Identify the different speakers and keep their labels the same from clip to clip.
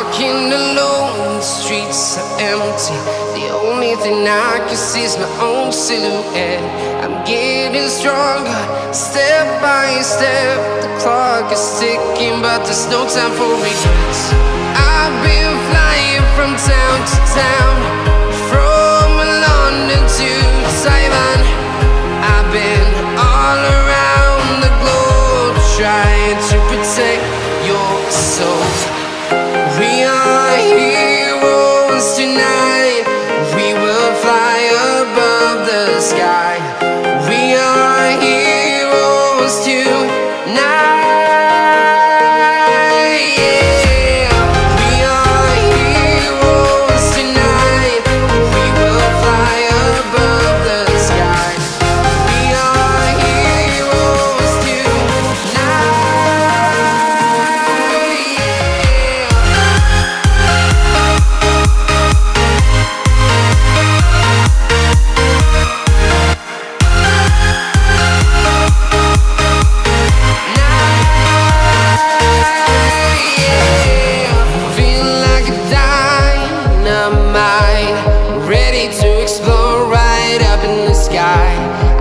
Speaker 1: walking alone, the streets are empty. The only thing I can see is my own silhouette. I'm getting stronger, step by step. The clock is ticking, but there's no time for regrets. I've been flying from town to town, from London to Taiwan. I've been all around the globe, trying to protect your soul. We are heroes tonight. We will fly above the sky. We are heroes tonight. Yeah. We are heroes tonight. We will fly above the sky. We are heroes tonight. Ready to explore right up in the sky.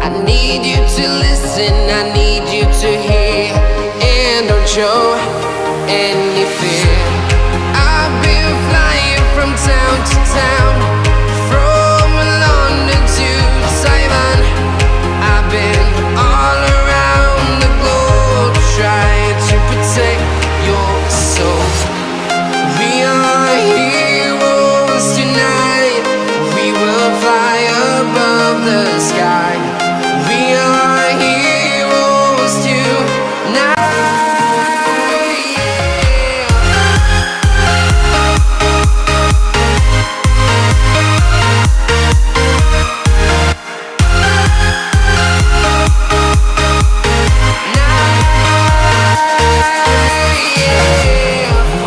Speaker 1: I need you to listen, I need you to hear, and don't show any fear. I've been flying from town to town, from London to Taiwan. I've been all around the globe, trying to protect your soul. We are heroes tonight. We will fly above the sky. We are heroes tonight.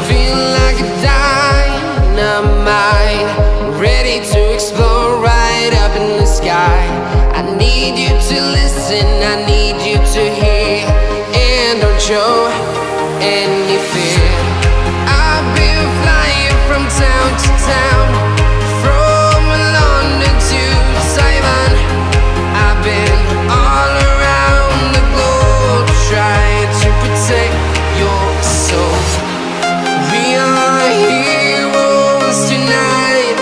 Speaker 1: Feel like a dynamite, ready to explore right up in the sky. I need you to listen, I need you to hear, and don't show any fear. I've been flying from town to town, from London to Taiwan. I've been all around the globe, trying to protect your soul. We are heroes tonight.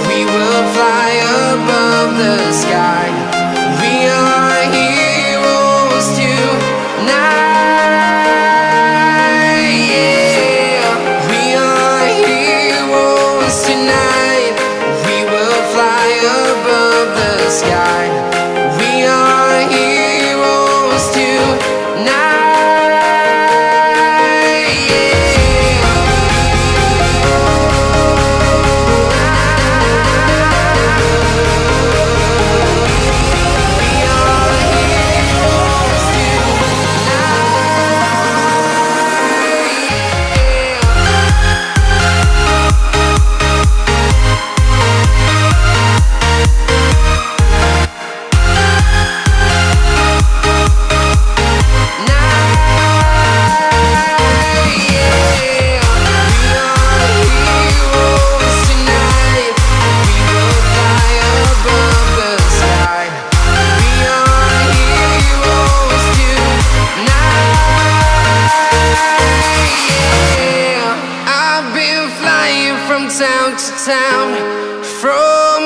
Speaker 1: We will fly above the sky. We are heroes tonight. Yeah. We are heroes tonight. We will fly above the sky. We are heroes tonight. From town to town, from